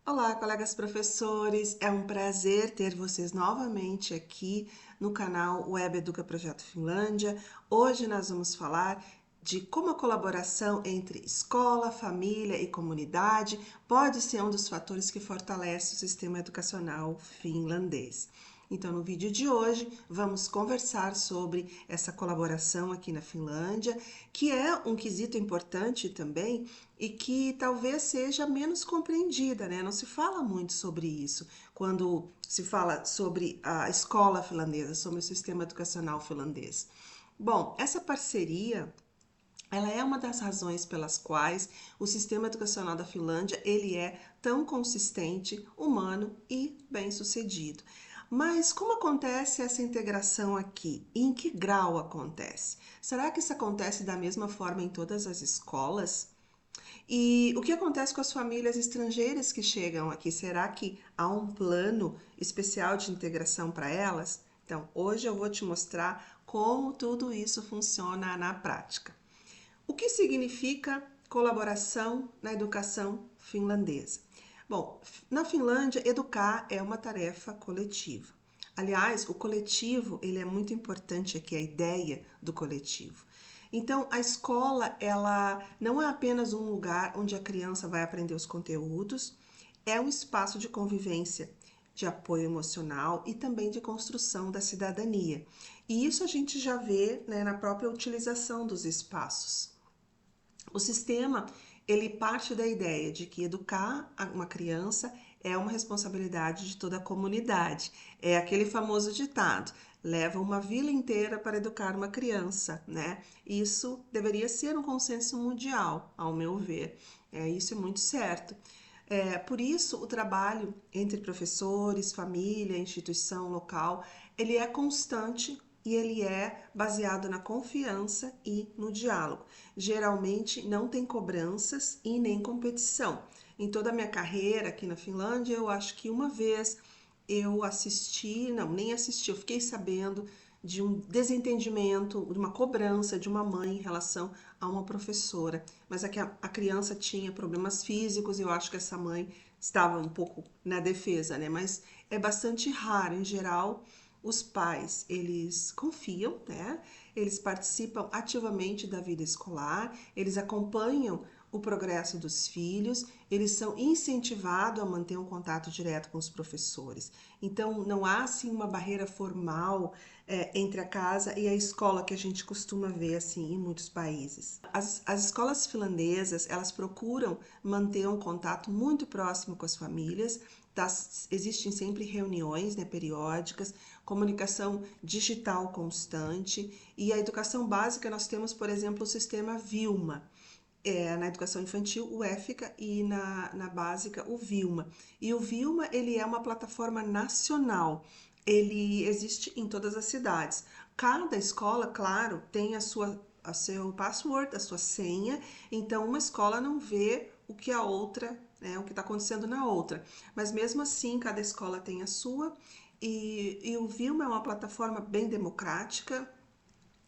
Olá, colegas professores, é um prazer ter vocês novamente aqui no canal Web Educa Projeto Finlândia. Hoje nós vamos falar de como a colaboração entre escola, família e comunidade pode ser um dos fatores que fortalece o sistema educacional finlandês. Então, no vídeo de hoje, vamos conversar sobre essa colaboração aqui na Finlândia, que é um quesito importante também e que talvez seja menos compreendida, né? Não se fala muito sobre isso quando se fala sobre a escola finlandesa, sobre o sistema educacional finlandês. Bom, essa parceria ela é uma das razões pelas quais o sistema educacional da Finlândia ele é tão consistente, humano e bem-sucedido. Mas como acontece essa integração aqui? E em que grau acontece? Será que isso acontece da mesma forma em todas as escolas? E o que acontece com as famílias estrangeiras que chegam aqui? Será que há um plano especial de integração para elas? Então, hoje eu vou te mostrar como tudo isso funciona na prática. O que significa colaboração na educação finlandesa? Bom, na Finlândia, educar é uma tarefa coletiva. Aliás, o coletivo, ele é muito importante aqui, a ideia do coletivo. Então, a escola, ela não é apenas um lugar onde a criança vai aprender os conteúdos, é um espaço de convivência, de apoio emocional e também de construção da cidadania. E isso a gente já vê, né, na própria utilização dos espaços. O sistema, ele parte da ideia de que educar uma criança é uma responsabilidade de toda a comunidade. É aquele famoso ditado: leva uma vila inteira para educar uma criança, né? Isso deveria ser um consenso mundial, ao meu ver. Isso é muito certo. Por isso, o trabalho entre professores, família, instituição local, ele é constante e ele é baseado na confiança e no diálogo. Geralmente não tem cobranças e nem competição. Em toda a minha carreira aqui na Finlândia, eu acho que uma vez eu assisti, não, nem assisti, eu fiquei sabendo de um desentendimento, de uma cobrança de uma mãe em relação a uma professora. Mas é que a criança tinha problemas físicos e eu acho que essa mãe estava um pouco na defesa, né? Mas é bastante raro, em geral, os pais, eles confiam, né? Eles participam ativamente da vida escolar, eles acompanham o progresso dos filhos, eles são incentivados a manter um contato direto com os professores. Então, não há assim uma barreira formal entre a casa e a escola que a gente costuma ver assim em muitos países. As escolas finlandesas, elas procuram manter um contato muito próximo com as famílias. Existem sempre reuniões, né, periódicas, comunicação digital constante e a educação básica nós temos, por exemplo, o sistema Vilma. Na educação infantil, o EFICA e na básica, o Vilma. E o Vilma, ele é uma plataforma nacional. Ele existe em todas as cidades. Cada escola, claro, tem a seu password, a sua senha. Então, uma escola não vê o que a outra, né, o que está acontecendo na outra. Mas mesmo assim, cada escola tem a sua. E o Vilma é uma plataforma bem democrática.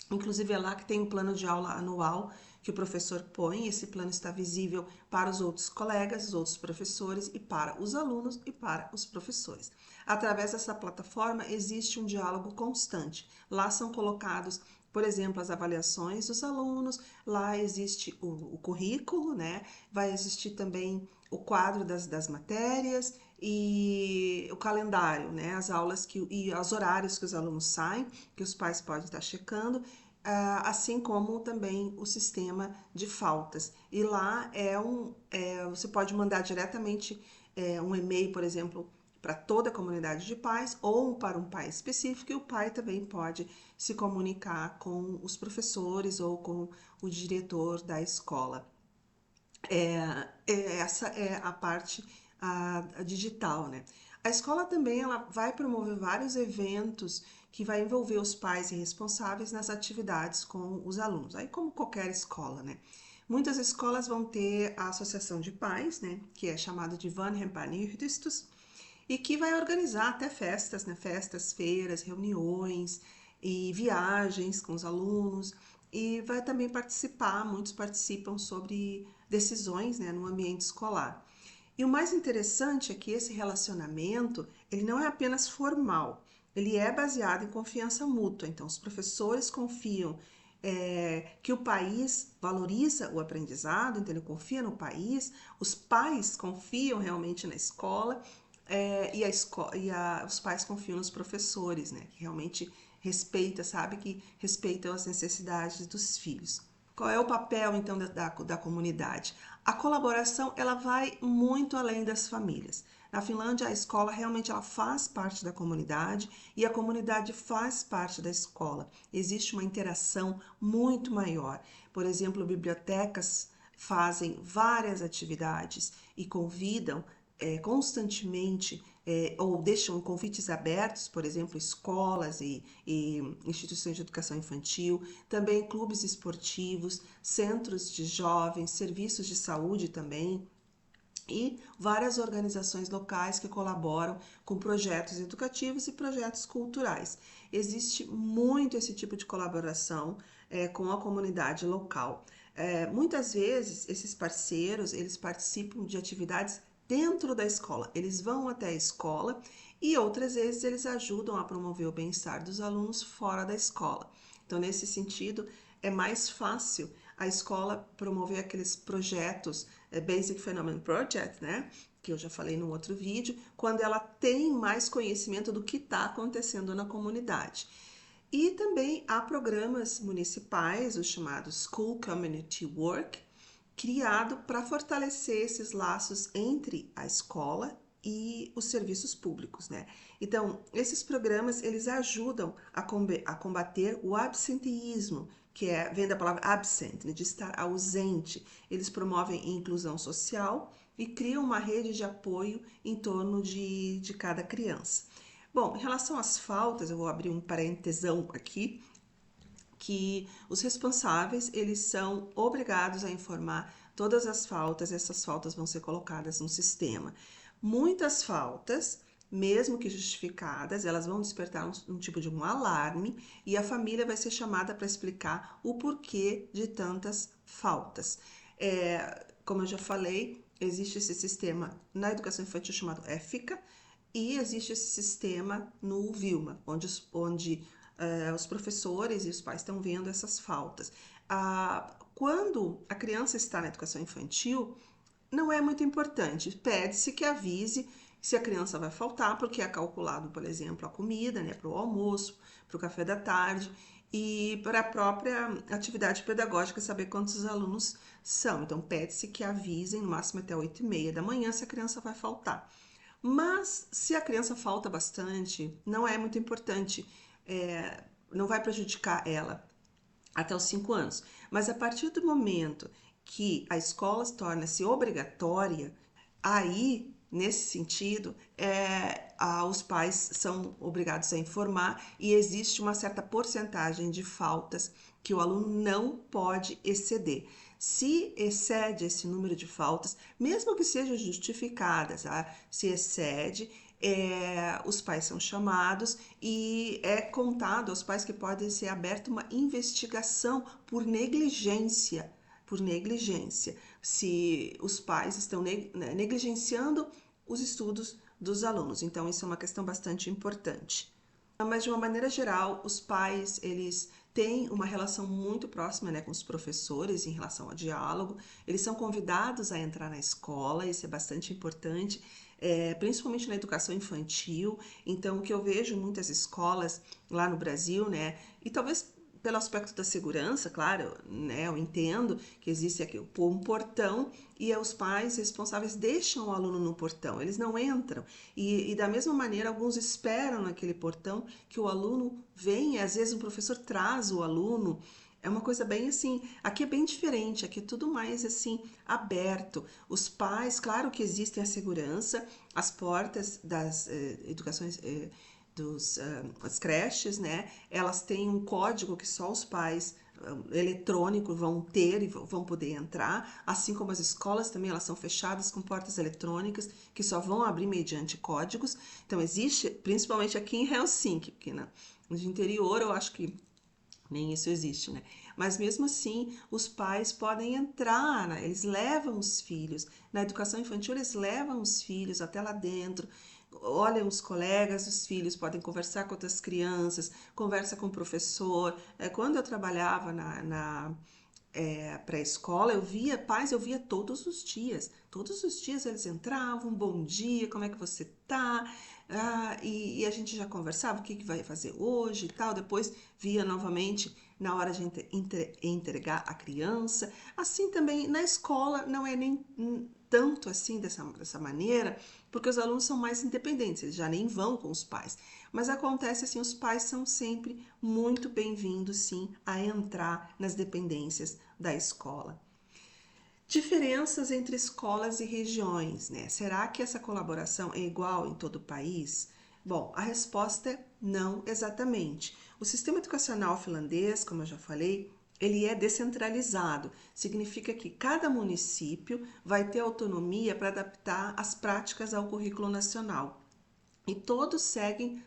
Inclusive é lá que tem um plano de aula anual que o professor põe, esse plano está visível para os outros colegas, os outros professores e para os alunos e para os professores. Através dessa plataforma existe um diálogo constante. Lá são colocados, por exemplo, as avaliações dos alunos, lá existe o currículo, né? Vai existir também o quadro das matérias e o calendário, né? As aulas e os horários que os alunos saem, que os pais podem estar checando, assim como também o sistema de faltas. E lá você pode mandar diretamente um e-mail, por exemplo, para toda a comunidade de pais ou para um pai específico, e o pai também pode se comunicar com os professores ou com o diretor da escola. Essa é a parte a digital, né? A escola também ela vai promover vários eventos que vai envolver os pais e responsáveis nas atividades com os alunos. Aí como qualquer escola, né? Muitas escolas vão ter a associação de pais, né, que é chamada de Vanhempainyhdistys, e que vai organizar até festas, né, festas, feiras, reuniões e viagens com os alunos e vai também participar, muitos participam sobre decisões, né, no ambiente escolar. E o mais interessante é que esse relacionamento, ele não é apenas formal, ele é baseado em confiança mútua. Então, os professores confiam que o país valoriza o aprendizado, então ele confia no país, os pais confiam realmente na escola, os pais confiam nos professores, né, que realmente sabe que respeitam as necessidades dos filhos. Qual é o papel, então, da comunidade? A colaboração, ela vai muito além das famílias. Na Finlândia, a escola realmente ela faz parte da comunidade e a comunidade faz parte da escola. Existe uma interação muito maior. Por exemplo, bibliotecas fazem várias atividades e convidam constantemente ou deixam convites abertos, por exemplo, escolas e instituições de educação infantil, também clubes esportivos, centros de jovens, serviços de saúde também, e várias organizações locais que colaboram com projetos educativos e projetos culturais. Existe muito esse tipo de colaboração com a comunidade local. Muitas vezes, esses parceiros, eles participam de atividades dentro da escola. Eles vão até a escola e outras vezes eles ajudam a promover o bem-estar dos alunos fora da escola. Então, nesse sentido, é mais fácil a escola promover aqueles projetos, Basic Phenomenon Project, né? Que eu já falei no outro vídeo, quando ela tem mais conhecimento do que está acontecendo na comunidade. E também há programas municipais, os chamados School Community Work, criado para fortalecer esses laços entre a escola e os serviços públicos, né? Então, esses programas, eles ajudam a combater o absenteísmo, que vem da palavra absent, né, de estar ausente. Eles promovem inclusão social e criam uma rede de apoio em torno de cada criança. Bom, em relação às faltas, eu vou abrir um parêntesão aqui, que os responsáveis, eles são obrigados a informar todas as faltas, essas faltas vão ser colocadas no sistema. Muitas faltas, mesmo que justificadas, elas vão despertar um tipo de um alarme e a família vai ser chamada para explicar o porquê de tantas faltas. Como eu já falei, existe esse sistema na educação infantil chamado EFICA e existe esse sistema no Vilma, onde os professores e os pais estão vendo essas faltas. Quando a criança está na educação infantil, não é muito importante. Pede-se que avise se a criança vai faltar, porque é calculado, por exemplo, a comida, né, para o almoço, para o café da tarde e para a própria atividade pedagógica, saber quantos alunos são. Então, pede-se que avisem, no máximo até 8h30 da manhã, se a criança vai faltar. Mas, se a criança falta bastante, não é muito importante, não vai prejudicar ela até os 5 anos. Mas a partir do momento que a escola torna-se obrigatória, aí, nesse sentido, os pais são obrigados a informar e existe uma certa porcentagem de faltas que o aluno não pode exceder. Se excede esse número de faltas, mesmo que sejam justificadas, se excede, os pais são chamados e é contado aos pais que pode ser aberta uma investigação por negligência, se os pais estão negligenciando os estudos dos alunos. Então, isso é uma questão bastante importante. Mas, de uma maneira geral, os pais, eles têm uma relação muito próxima, né, com os professores em relação ao diálogo. Eles são convidados a entrar na escola, isso é bastante importante, principalmente na educação infantil. Então, o que eu vejo em muitas escolas lá no Brasil, né, e talvez pelo aspecto da segurança, claro, né, eu entendo que existe aqui um portão e os pais responsáveis deixam o aluno no portão, eles não entram. E da mesma maneira, alguns esperam naquele portão que o aluno venha, às vezes o professor traz o aluno. É uma coisa bem assim, aqui é bem diferente, aqui é tudo mais assim, aberto. Os pais, claro que existem a segurança, as portas das educações... as creches, né, elas têm um código que só os pais eletrônicos vão ter e vão poder entrar, assim como as escolas também, elas são fechadas com portas eletrônicas que só vão abrir mediante códigos. Então existe, principalmente aqui em Helsinki, porque no interior eu acho que nem isso existe, né? mas mesmo assim os pais podem entrar, né? Eles levam os filhos. Na educação infantil, eles levam os filhos até lá dentro, olham os colegas, os filhos podem conversar com outras crianças, conversa com o professor. Quando eu trabalhava na pré-escola, eu via pais, eu via todos os dias eles entravam, bom dia, como é que você tá? E a gente já conversava o que vai fazer hoje e tal, depois via novamente na hora de entregar a criança. Assim também na escola não é nem tanto assim dessa maneira, porque os alunos são mais independentes, eles já nem vão com os pais. Mas acontece assim, os pais são sempre muito bem-vindos, sim, a entrar nas dependências da escola. Diferenças entre escolas e regiões, né? Será que essa colaboração é igual em todo o país? Bom, a resposta é não exatamente. O sistema educacional finlandês, como eu já falei, ele é descentralizado. Significa que cada município vai ter autonomia para adaptar as práticas ao currículo nacional. E todos seguem,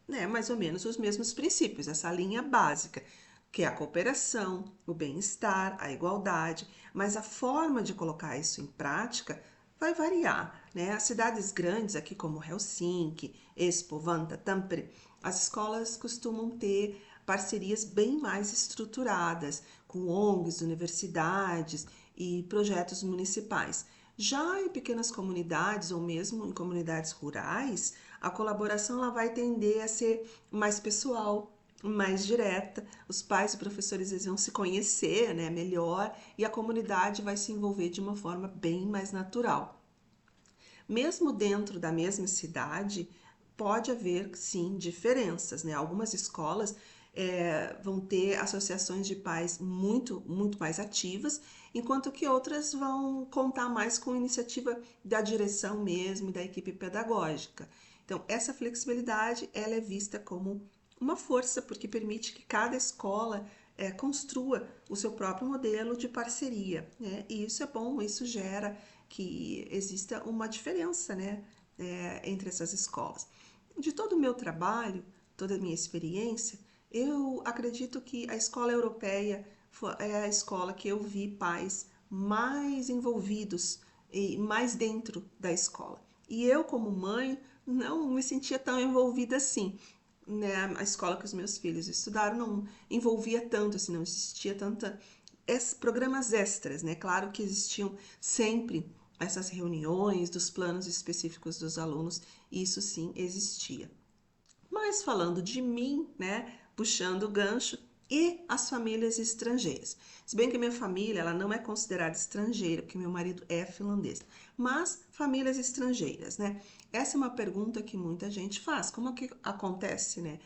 né, mais ou menos os mesmos princípios, essa linha básica, que é a cooperação, o bem-estar, a igualdade, mas a forma de colocar isso em prática vai variar, né? As cidades grandes, aqui como Helsinki, Espoo, Vantaa, Tampere, as escolas costumam ter parcerias bem mais estruturadas com ONGs, universidades e projetos municipais. Já em pequenas comunidades ou mesmo em comunidades rurais, a colaboração ela vai tender a ser mais pessoal, mais direta. Os pais e professores eles vão se conhecer, né, melhor e a comunidade vai se envolver de uma forma bem mais natural. Mesmo dentro da mesma cidade, pode haver sim diferenças, né? Algumas escolas vão ter associações de pais muito mais ativas, enquanto que outras vão contar mais com iniciativa da direção mesmo e da equipe pedagógica. Então, essa flexibilidade ela é vista como uma força, porque permite que cada escola construa o seu próprio modelo de parceria, né? E isso é bom, isso gera que exista uma diferença, né, entre essas escolas. De todo o meu trabalho, toda a minha experiência, eu acredito que a escola europeia é a escola que eu vi pais mais envolvidos e mais dentro da escola. E eu, como mãe, não me sentia tão envolvida assim, né? A escola que os meus filhos estudaram não envolvia tanto, assim, não existia tanta programas extras, né? Claro que existiam sempre essas reuniões dos planos específicos dos alunos, isso sim existia. Mas falando de mim, né, puxando o gancho, e as famílias estrangeiras. Se bem que minha família ela não é considerada estrangeira, porque meu marido é finlandês, mas famílias estrangeiras, né? Essa é uma pergunta que muita gente faz. Como é que acontece, né,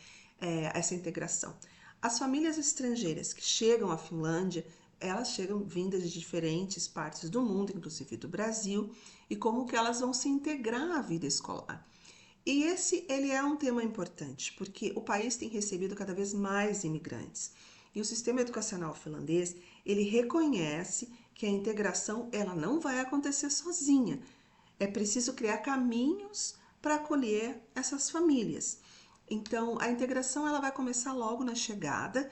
essa integração? As famílias estrangeiras que chegam à Finlândia, elas chegam vindas de diferentes partes do mundo, inclusive do Brasil, e como que elas vão se integrar à vida escolar. E ele é um tema importante, porque o país tem recebido cada vez mais imigrantes. E o sistema educacional finlandês, ele reconhece que a integração ela não vai acontecer sozinha. É preciso criar caminhos para acolher essas famílias. Então, a integração ela vai começar logo na chegada,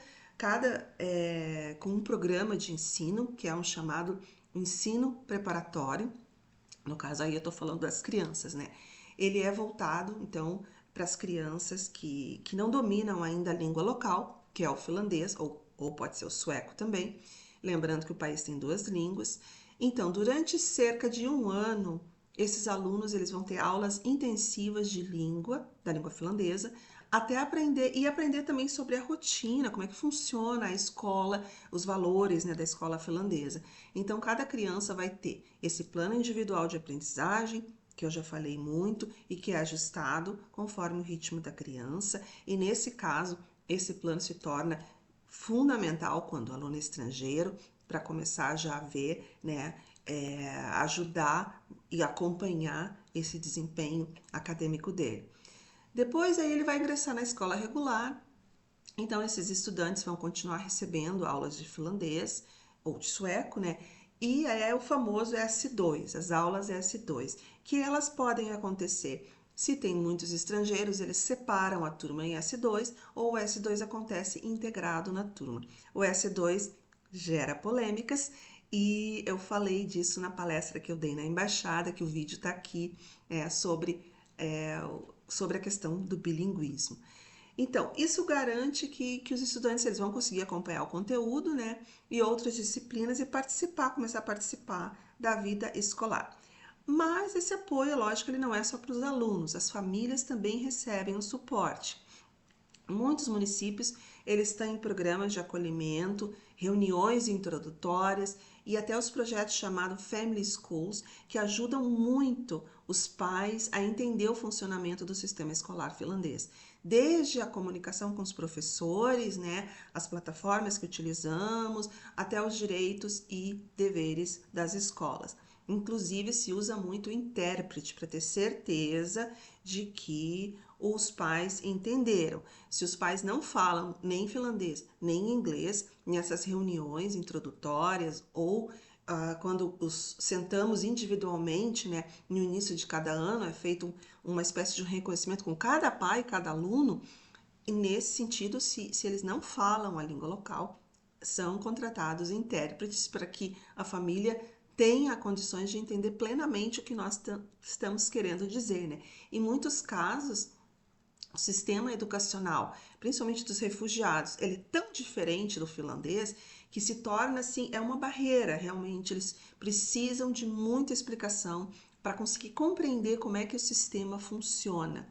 com um programa de ensino, que é um chamado ensino preparatório. No caso aí eu estou falando das crianças, né? Ele é voltado, então, para as crianças que não dominam ainda a língua local, que é o finlandês, ou pode ser o sueco também. Lembrando que o país tem duas línguas. Então, durante cerca de um ano, esses alunos eles vão ter aulas intensivas de língua, da língua finlandesa, até aprender também sobre a rotina, como é que funciona a escola, os valores, né, da escola finlandesa. Então, cada criança vai ter esse plano individual de aprendizagem, que eu já falei muito, e que é ajustado conforme o ritmo da criança. E nesse caso, esse plano se torna fundamental quando o aluno é estrangeiro, para começar já a ver, né, ajudar e acompanhar esse desempenho acadêmico dele. Depois aí ele vai ingressar na escola regular, então esses estudantes vão continuar recebendo aulas de finlandês ou de sueco, né? E é o famoso S2, as aulas S2, que elas podem acontecer. Se tem muitos estrangeiros, eles separam a turma em S2 ou o S2 acontece integrado na turma. O S2 gera polêmicas, e eu falei disso na palestra que eu dei na embaixada, que o vídeo está aqui, é, sobre a questão do bilinguismo. Então, isso garante que os estudantes eles vão conseguir acompanhar o conteúdo, né, e outras disciplinas e começar a participar da vida escolar. Mas esse apoio, lógico, ele não é só para os alunos, as famílias também recebem o suporte. Muitos municípios eles têm programas de acolhimento, reuniões introdutórias e até os projetos chamados Family Schools, que ajudam muito os pais a entender o funcionamento do sistema escolar finlandês. Desde a comunicação com os professores, né, as plataformas que utilizamos, até os direitos e deveres das escolas. Inclusive, se usa muito o intérprete para ter certeza de que os pais entenderam. Se os pais não falam nem finlandês nem inglês nessas reuniões introdutórias ou quando sentamos individualmente, né, no início de cada ano, é feito uma espécie de um reconhecimento com cada pai e cada aluno, e nesse sentido, se eles não falam a língua local, são contratados intérpretes para que a família tenha condições de entender plenamente o que nós estamos querendo dizer, né? Em muitos casos, o sistema educacional, principalmente dos refugiados, ele é tão diferente do finlandês que se torna assim, é uma barreira, realmente eles precisam de muita explicação para conseguir compreender como é que o sistema funciona.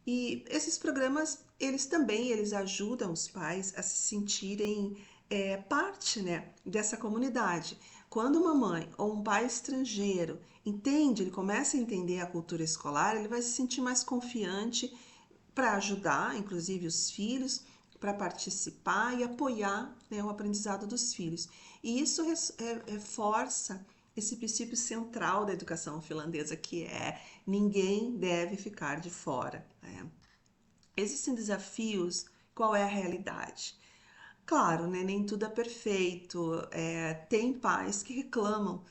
E esses programas, eles ajudam os pais a se sentirem parte, né, dessa comunidade. Quando uma mãe ou um pai estrangeiro entende, ele começa a entender a cultura escolar, ele vai se sentir mais confiante para ajudar, inclusive os filhos, para participar e apoiar, né, o aprendizado dos filhos. E isso reforça esse princípio central da educação finlandesa, que é ninguém deve ficar de fora, né? Existem desafios, qual é a realidade? Claro, né, nem tudo é perfeito, tem pais que reclamam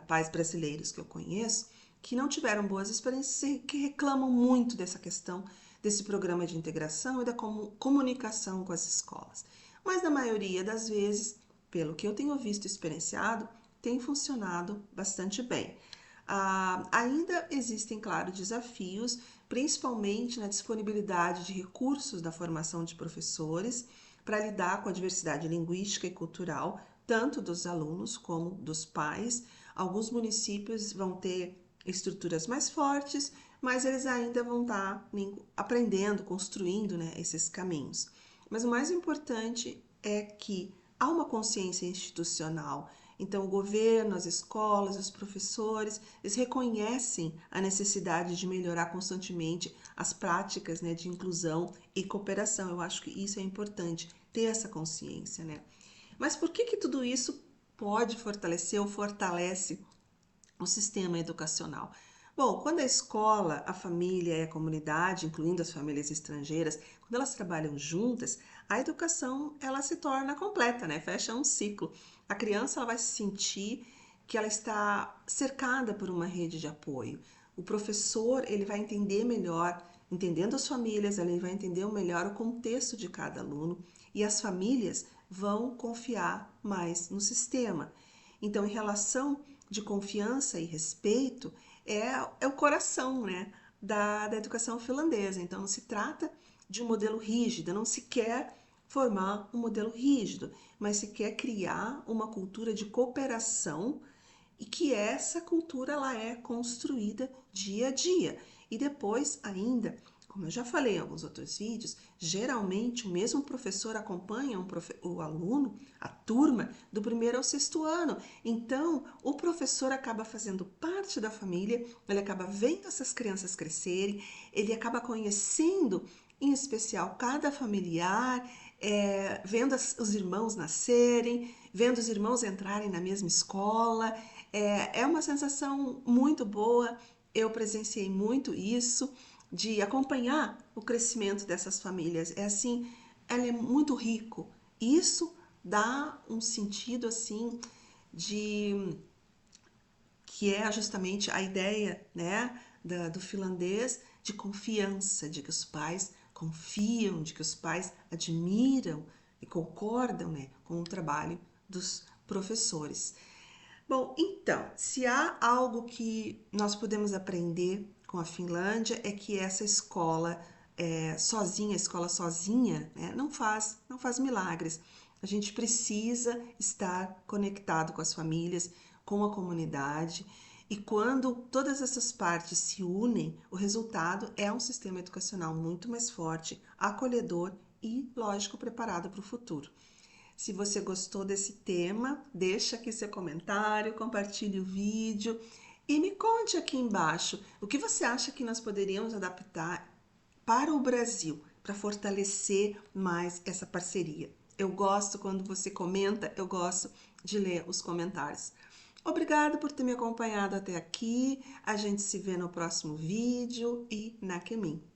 pais brasileiros que eu conheço, que não tiveram boas experiências e que reclamam muito dessa questão desse programa de integração e da comunicação com as escolas. Mas na maioria das vezes, pelo que eu tenho visto e experienciado, tem funcionado bastante bem. Ainda existem, claro, desafios, principalmente na disponibilidade de recursos da formação de professores para lidar com a diversidade linguística e cultural, tanto dos alunos como dos pais. Alguns municípios vão ter estruturas mais fortes, mas eles ainda vão estar aprendendo, construindo, né, esses caminhos. Mas o mais importante é que há uma consciência institucional. Então, o governo, as escolas, os professores, eles reconhecem a necessidade de melhorar constantemente as práticas, né, de inclusão e cooperação. Eu acho que isso é importante, ter essa consciência, né? Mas por que tudo isso pode fortalecer ou fortalece o sistema educacional? Bom, quando a escola, a família e a comunidade, incluindo as famílias estrangeiras, quando elas trabalham juntas, a educação ela se torna completa, né? Fecha um ciclo. A criança ela vai se sentir que ela está cercada por uma rede de apoio. O professor ele vai entender melhor, entendendo as famílias, ele vai entender melhor o contexto de cada aluno e as famílias vão confiar mais no sistema. Então, em relação de confiança e respeito, é o coração, né, da educação finlandesa. Então, não se trata de um modelo rígido, não se quer formar um modelo rígido, mas se quer criar uma cultura de cooperação e que essa cultura ela é construída dia a dia. E depois ainda, como eu já falei em alguns outros vídeos, geralmente o mesmo professor acompanha o aluno, a turma, do primeiro ao sexto ano. Então, o professor acaba fazendo parte da família, ele acaba vendo essas crianças crescerem, ele acaba conhecendo, em especial, cada familiar, vendo os irmãos nascerem, vendo os irmãos entrarem na mesma escola. É uma sensação muito boa, eu presenciei muito isso, de acompanhar o crescimento dessas famílias. É assim, ela é muito rico. Isso dá um sentido assim de que é justamente a ideia, né, do finlandês de confiança, de que os pais confiam, de que os pais admiram, e concordam, né, com o trabalho dos professores. Bom, então, se há algo que nós podemos aprender com a Finlândia é que essa escola sozinha, a escola sozinha, né, não faz milagres. A gente precisa estar conectado com as famílias, com a comunidade, e quando todas essas partes se unem, o resultado é um sistema educacional muito mais forte, acolhedor e, lógico, preparado para o futuro. Se você gostou desse tema, deixa aqui seu comentário, compartilhe o vídeo e me conte aqui embaixo o que você acha que nós poderíamos adaptar para o Brasil, para fortalecer mais essa parceria. Eu gosto quando você comenta, eu gosto de ler os comentários. Obrigado por ter me acompanhado até aqui. A gente se vê no próximo vídeo e Nakemin.